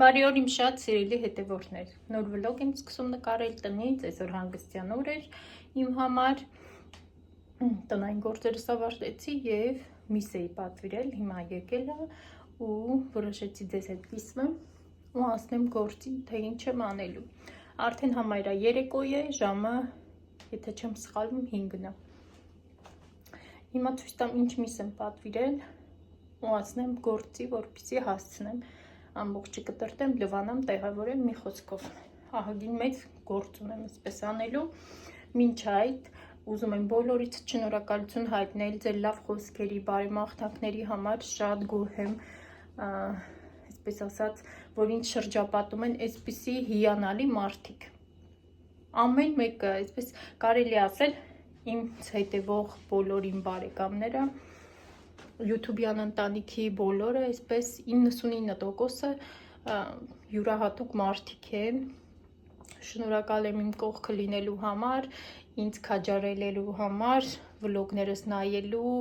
Բարի օր իմ շատ սիրելի հետևորդներ, նոր վլոգ եմ սկսում նկարել տնից, այսօր հանգստյան օր էր իմ համար, տնային գործերս ավարտեցի և միս էի պատվիրել, հիմա եկել է ու որոշեցի ձեզ հետ կիսվեմ ու ասնեմ գործի, թե ինչ եմ անելու, արդեն համարյա երեկո է, ժամը, եթե չեմ սխալվում 5-ն է, հիմա ցույց տամ ինչ միս եմ պատվիրել ու ասնեմ գործի, որպեսզի հասցնեմ ամբողջը կտրտեմ, լվանամ, տեղավորեմ մի խոսքով, ահագին մեծ գործ ունեմ այսպես անելու, մինչ այդ ուզում եմ բոլորից շնորհակալություն հայտնել ձեր լավ խոսքերի, բարեմաղթանքների համար, շատ գոհ եմ, այսպես ասած, որ ինձ շրջապատում են այսպիսի հիանալի մարդիկ, ամեն մեկը, այսպես կարելի ասել, ինձ հետևող բոլոր իմ բարեկամները, YouTube-յան ընտանիքի բոլորը, այսպես 99%-ը յուրահատուկ մարդիկ են, շնորհակալ եմ իմ կողքը լինելու համար, ինձ քաջարելու համար, վլոգներս նայելու,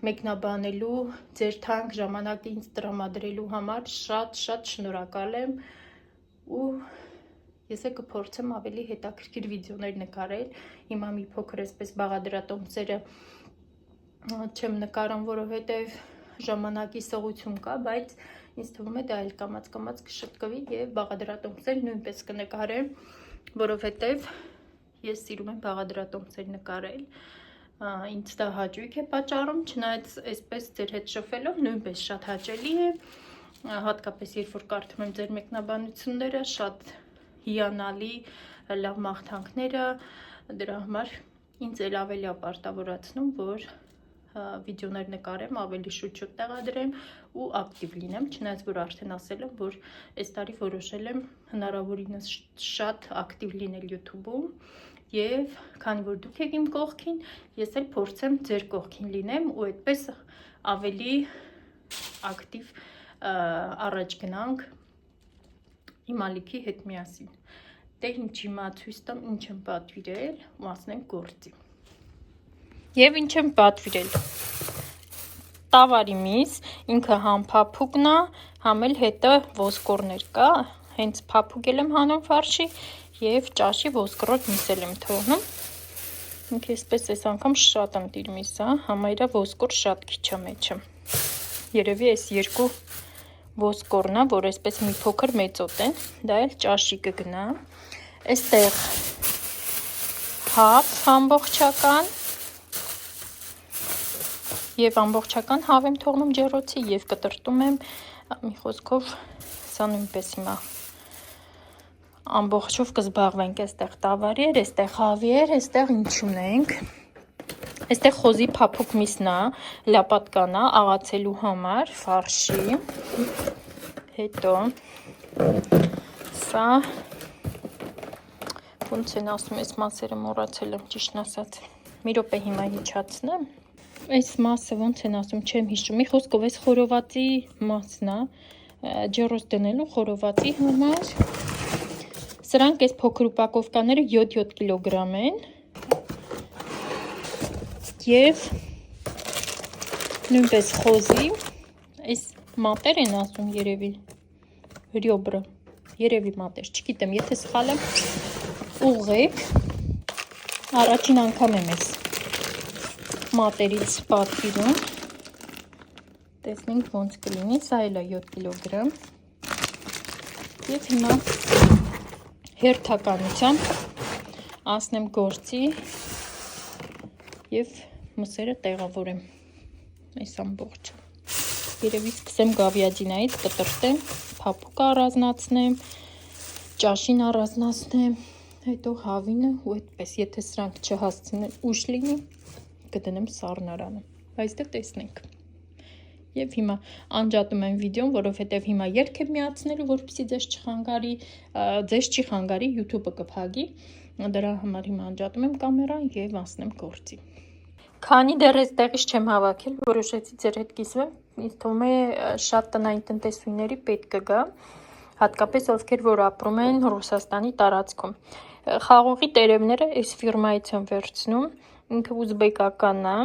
մեկնաբանելու, ձեր թանկ ժամանակը ինձ տրամադրելու համար, շատ շնորհակալ եմ ու ես կփորձեմ ավելի հետաքրքիր վիդեոներ նկարել, հիմա մի փոքր այսպես բաղադրատոմսերը չեմ նկարում, որովհետև ժամանակի սղություն կա, բայց ինձ թվում է դա էլ կամաց կշտկվի և բաղադրատոմսեր նույնպես կնկարեմ, որովհետև ես սիրում եմ բաղադրատոմսեր նկարել, ինձ դա հաճույք է պատճառում, չնայած այսպես ձեր հետ շփվելով նույնպես շատ հաճելի է, հատկապես երբ որ կարդում եմ ձեր մեկնաբանությունները, շատ հիանալի լավ մաղթանքները, դրա համար ինձ էլ ավելի ապարտավորացնում, որ վիդեոներ նկարեմ, ավելի շուտ տեղադրեմ ու ակտիվ լինեմ, չնայած որ արդեն ասել եմ, որ այս տարի որոշել եմ հնարավորինս շատ ակտիվ լինել YouTube-ում և քանի որ դուք եք իմ կողքին, ես էլ փորձեմ ձեր կողքին լինեմ ու այդպես ավելի ակտիվ առաջ գնանք իմ ալիքի հետ միասին։ Դե ինչ հիմա ցույց տամ ինչ եմ պատվիրել ու ասնենք գործի։ Եվ ինչ եմ պատվիրել, տավարի միս, ինքը համ փափուկն է, համ էլ հետը ոսկորներ կա, հենց փափուկ եմ հանում ֆարշի և ճաշի ոսկորոտ միս եմ թողնում, ինքը այսպես այս անգամ շատ ընտիր միս է, համարյա ոսկոր շատ քիչ է մեջը, երևի այս երկու ոսկորն է, որ այսպես մի փոքր մեծոտ են, դա էլ ճաշի կգնա, այստեղ հաբ ամբողջական և ամբողջական հավ եմ թողնում ջեռոցի և կտրտում եմ, մի խոսքով, սա նույնպես հիմա ամբողջով կզբաղվենք, այստեղ տավարի էր, այստեղ հավի էր, այստեղ ինչ ունենք, այստեղ խոզի փափուկ միսն է, լապատկան է, աղացելու համար, ֆարշի, հետո, սա, ոնց են ասում, այս մասերը մոռացել եմ ճիշտն ասած, մի րոպե հիմա հիջացնեմ, այս մասը ոնց են ասում, չեմ հիշում, մի խոսքով այս խորովածի մասն է, ջեռոց դնելու խորովածի համար, սրանք այս փոքր ուպակովկաները 7 կիլոգրամ են և նույնպես խոզի, այս մատեր են ասում երևի, հրյոբրը, երևի մատեր, չգիտեմ, եթե սխալ եմ ուղղեք, առաջին անգամ եմ ես մատերից պատվիրում, տեսնենք ոնց կլինի, սա էլ է 7 կիլոգրամ և հիմա հերթականությամբ ասնեմ գործի և մսերը տեղավորեմ, այս ամբողջը, երևի սկսեմ գավիադինայից կտրտեմ, փափուկը առանձնացնեմ, ճաշին առանձնացնեմ, հետո հավինը ու այդպես, եթե սրանք չհասցնեն ուշ լինի, կդնեմ սառնարանը, բայց դե տեսնենք և հիմա անջատում եմ վիդեոն, որովհետև հիմա երգ եմ միացնելու, որպեսզի ձեզ չի խանգարի, YouTube-ը կփակի, դրա համար հիմա անջատում եմ կամերան և ասնեմ գործի։ Քանի դեռ այստեղից չեմ հավաքել, որոշեցի ձեր հետ կիսվեմ, ինձ թվում է շատ տնային տնտեսուհիների պետք կգա, հատկապես ովքեր որ ապրում են Ռուսաստանի տարածքում։ Խաղողի տերևները այս ֆիրմայից եմ վերցնում, ինքը ուզբեկական է,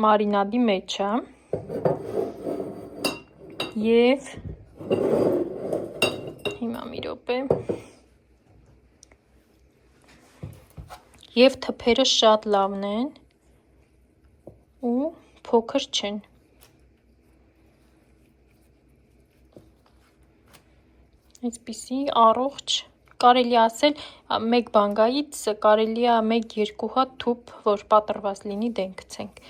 մարինադի մեջ է և Եվ թփերը շատ լավն են ու փոքր չեն։ Այսպիսի առողջ, կարելի ասել մեկ բանգայից կարելի է 1-2 հատ թուփ, որ պատրված լինի դեն գցենք։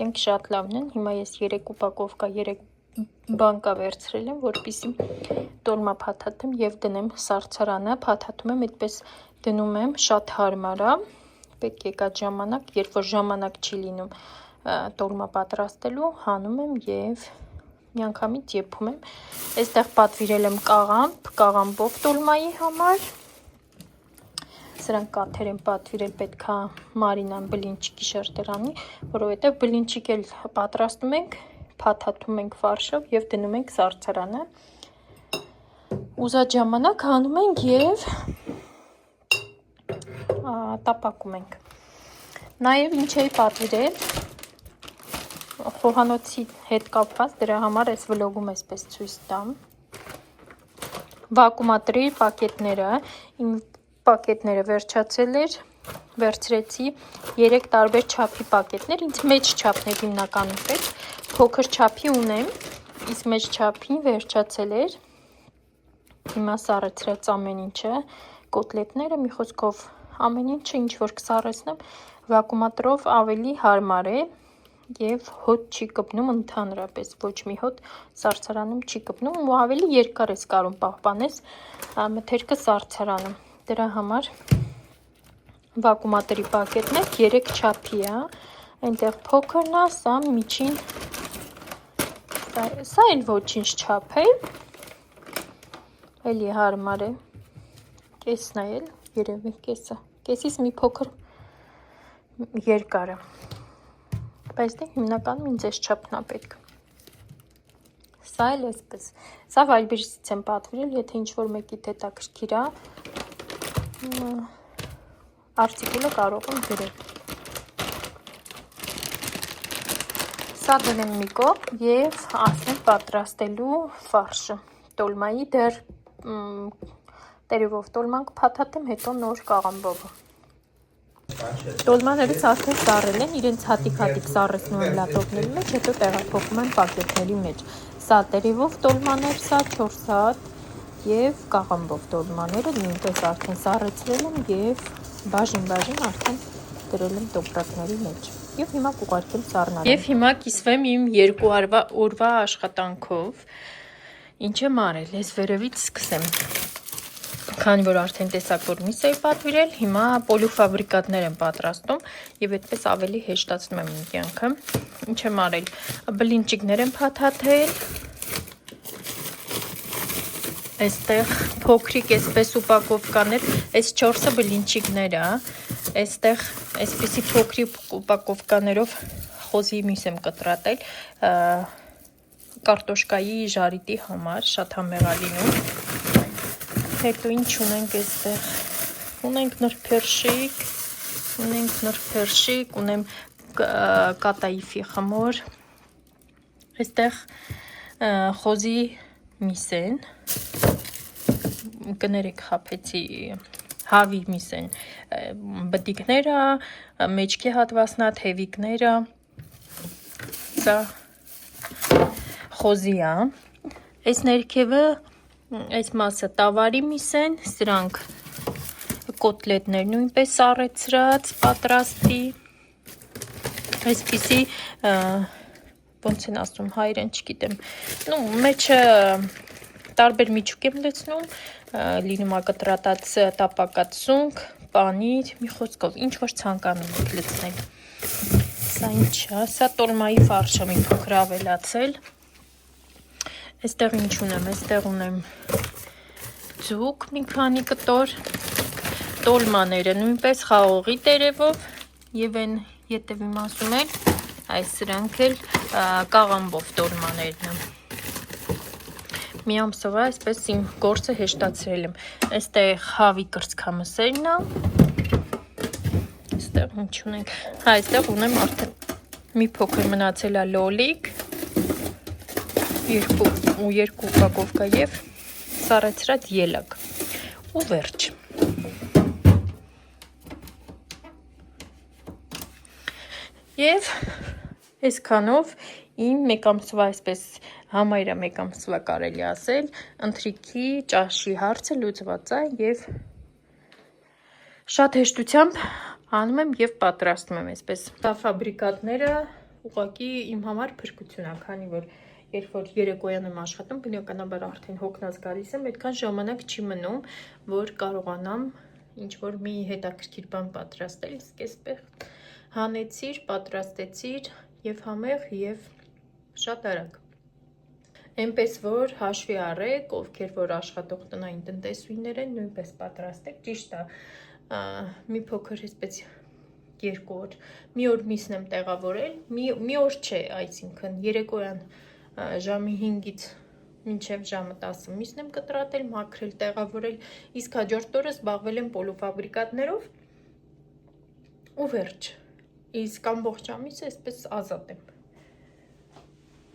Դենք շատ լավն են, հիմա ես 3 ուպակովկա 3 բանկա վերցրել եմ, որպեսզի տոլմա փաթաթեմ եւ դնեմ սառցարանը, փաթաթում եմ, այդպես դնում եմ, շատ հարմար է, պետք է կա ժամանակ, երբ որ ժամանակ չի լինում տոլմա պատրաստելու, հանում եմ եւ միանգամից եփում եմ։ Այստեղ պատվիրել եմ կաղամբով տոլմայի համար։ Սրանք կաթեր եմ պատվիրել, պետքա մարինան բլինչիկի շերտերանի, որովհետեւ բլինչիկ էլ պատրաստում ենք, փաթաթում ենք ֆարշով եւ դնում ենք սառցարանը։ Ուզած ժամանակ հանում ենք եւ տապակում ենք։ Նաեւ ինչ էի պատվիրել խոհանոցի հետ կապված, դրա համար այս վլոգում այսպես ցույց տամ։ Վակուումատրի պակետները, իմ պակետները վերջացել էր, վերցրեցի 3 տարբեր չափի պակետներ, ինձ մեծ չափն է հիմնականում պետք, փոքր չափի ունեմ, իսկ մեծ չափին վերջացել էր։ Հիմա սառեցրած ամեն ինչը, կոտլետները, մի խոսքով ամեն ինչը, ինչ որ կսառեցնեմ, վակուումատրով ավելի հարմար է եւ հոտ չի կպնում ընդհանրապես, ոչ մի հոտ սառցարանում չի կպնում ու ավելի երկար ես կարող պահպանես մթերքը սառցարանում։ Դրա համար վակուումատրի պակետն է 3 չափի է, այնտեղ փոքրն է, սա միջին, սա էլ ոչինչ չափ է, էլի հարմար է, կեսն է էլ, երևի կեսը, կեսից մի փոքր երկարը, բայց դե հիմնականում ինձ այս չափն է պետք։ Սա էլ այսպես, սա Վայլբերսից եմ պատվիրել, եթե ինչ-որ մեկիդ հետաքրքիր է, արտիկուլը կարող եմ գրել։ Սա դնեմ մի կողմ եւ ասենք պատրաստելու ֆարշը, տոլմայի դեռ տերևով տոլման կփաթաթեմ, հետո նոր կաղամբովը։ Տոլմաներս արդեն սառել են, իրենց հատիկ-հատիկ սառեցնում եմ լատոկների մեջ, հետո տեղափոխում եմ պակետների մեջ։ Սա տերևով տոլմաներ, սա 4 հատ եւ կաղամբով տոլմաները նույնպես արդեն սառեցրել եմ եւ բաժին արդեն դրել եմ տոպրակների մեջ։ Եվ հիմա կուղարկեմ սառնալը։ Եվ հիմա կիսվեմ իմ 2 օրվա աշխատանքով։ Ինչ եմ արել, ես վերևից սկսեմ։ Քանի որ արդեն տեսակ որ միս էի պատվիրել, հիմա պոլիֆաբրիկատներ եմ պատրաստում եւ այդպես ավելի հեշտացնում եմ իմ կյանքը։ Ինչ եմ արել, բլինչիկներ եմ փաթաթել։ Այստեղ փոքրիկ այսպես ուպակովկաներ, այս 4-ը բլինչիկներ է, այստեղ այսպիսի փոքրիկ ուպակովկաներով խոզի միս եմ կտրատել, կարտոշկայի ժարիտի համար, շատ համեղ է լինում։ Հետո ինչ ունենք այստեղ, ունենք նրբերշիկ, ունեմ կատաիֆի խմոր, այստեղ խոզի միս են, կներեք խապեցի, հավի միս են, բտիկները, մեջքի հատվասնատ, հևիկները, սա խոզի է, այս ներքևը, այս մասը տավարի միս են, սրանք կոտլետներ նույնպես սառեցրած, պատրաստի, այսպիսի, ոնց են ասում, հայերեն չգիտեմ, մեջը տարբեր միջուկ եմ լցնում, լինում է կտրատած տապակած սունկ, պանիր, մի խոսքով, ինչ որ ցանկանում եք լցնել, սա ինչ է, սա տոլմայի ֆարշը մի փոքր ավելացել, այստեղ ինչ ունեմ, այստեղ ունեմ ձուկ մի քանի կտոր, տոլմաները նույնպես խաղողի տերևով եւ այն ետևի մասում էլ այս սրանք էլ կաղամբով տոլմաներն են։ Մի ամսով այսպես իմ գործը հեշտացրել եմ։ Այստեղ հավի կրծքամսերն է։ Այստեղ ինչ ունենք։ Այստեղ ունեմ արդեն մի փոքր մնացել է լոլիկ։ Երկու ուպակովկա եւ սառեցրած ելակ ու վերջ։ Եվ այսքանով իմ մեկ ամսվա, այսպես համարյա մեկ ամսվա կարելի ասել, ընթրիքի ճաշի հարցը լուծված է եւ շատ հեշտությամբ անում եմ եւ պատրաստում եմ այսպես։ Դա ֆաբրիկատները ուղղակի իմ համար փրկություն է, քանի որ երբ որ երեկոյան եմ աշխատում, բնականաբար արդեն հոգնած գալիս եմ, այդքան ժամանակ չի մնում, որ կարողանամ ինչ-որ մի հետաքրքիր բան պատրաստել, իսկ այսպես հանեցիր, պատրաստեցիր եւ համեղ եւ շատ արագ։ Այնպես որ հաշվի առեք, ովքեր որ աշխատող տնային տնտեսուհիներ են, նույնպես պատրաստեք, ճիշտ է, մի փոքր այսպես 2 օր, մի օր միսն եմ տեղավորել, մի օր չէ, այսինքն երեկոյան ժամի 5-ից մինչև ժամը 10 միսն եմ կտրատել, մաքրել, տեղավորել, իսկ հաջորդ օրը զբաղվել եմ պոլոֆաբրիկատներով ու վերջ, իսկ ամբողջ ամիսը այսպես ազատ եմ։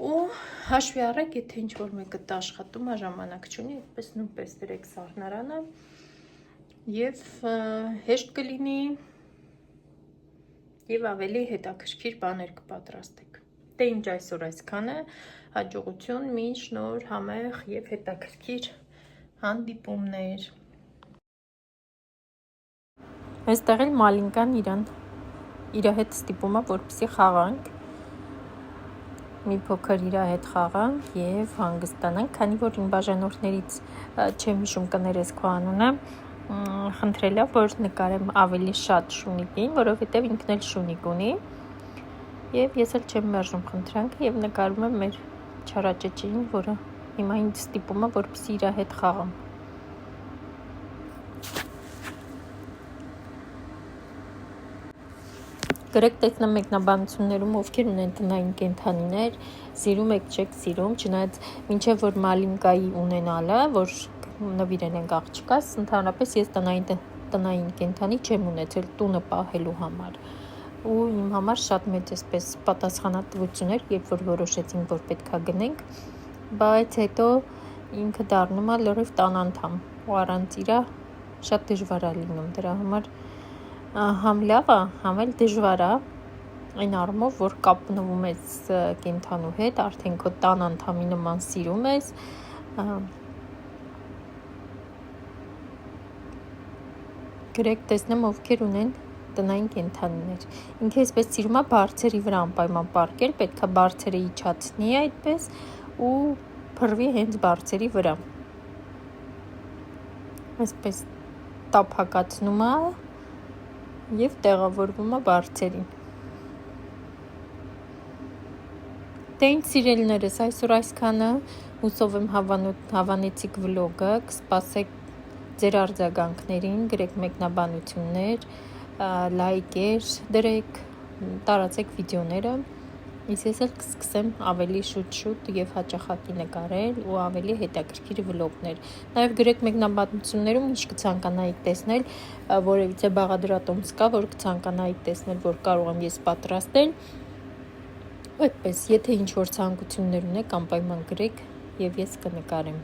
Ու հաշվի առեք, եթե ինչ-որ մեկը աշխատում է, ժամանակ չունի, այդպես նույնպես դրեք սառնարանը եւ հեշտ կլինի եւ ավելի հետաքրքիր բաներ կպատրաստեք։ Դե ինչ այսօր այսքանը, հաջողություն, մինչ նոր համեղ եւ հետաքրքիր հանդիպումներ։ Այստեղ էլ Մալինկան իր հետ ստիպում է, որպեսզի խաղանք, մի փոքր իր հետ խաղանք եւ հանգստանանք, քանի որ իմ բաժանորդներից չեմ հիշում կներես քո անունը, խնդրել է, որ նկարեմ ավելի շատ շունիկին, որովհետեւ ինքն էլ շունիկ ունի եւ ես էլ չեմ մերժում խնդրանքը եւ նկարում եմ մեր չարաճճին, որը հիմա ինձ ստիպում է, որպեսզի իր հետ խաղամ։ Գրեք տեսնեմ մեկնաբանություններում, ովքեր ունեն տնային կենդանիներ, սիրում եք, չեք սիրում, չնայած մինչև որ Մալինկայի ունենալը, որ նվիրեն ենք աղջկաս, ընդհանրապես ես տնային կենդանի չեմ ունեցել տունը պահելու համար։ Ու իմ համար շատ մեծ այսպես պատասխանատվություն էր, երբ որ որոշեցինք, որ պետքա գնենք, բայց հետո ինքը դառնում է լրիվ տան անդամ, ու առանց իրա շատ դժվար է լինում դրա համար համ լավ է, համ էլ դժվար է, այն առումով, որ կապնվում ես կենդանու հետ, արդեն քո տան անդամի նման սիրում ես, գրեք տեսնեմ, ովքեր ունեն տնային կենդանիներ։ Ինքը այսպես սիրում է բարձերի վրա անպայման պառկել, պետք է բարձերը իջացնի այդպես ու փռվի հենց բարձերի վրա։ Այսպես տափակացնում է եւ տեղավորվում է բարձերին։ Դե ինչ սիրելիներս, այսօր այսքանը, հուսով եմ հավանեցիք վլոգը, կսպասեք ձեր արձագանքներին, գրեք մեկնաբանություններ, լայքեր դրեք, տարածեք վիդեոները, իսկ ես էլ կսկսեմ ավելի շուտ եւ հաճախակի նկարել ու ավելի հետաքրքիր վլոգներ։ Նաեւ գրեք մեկնաբանություններում ինչ կցանկանայիք տեսնել, որևիցե բաղադրատոմս կա, որ կցանկանայիք տեսնել, որ կարող եմ ես պատրաստել։ Այդպես, եթե ինչ որ ցանկություններ ունեք, անպայման գրեք եւ ես կնկարեմ։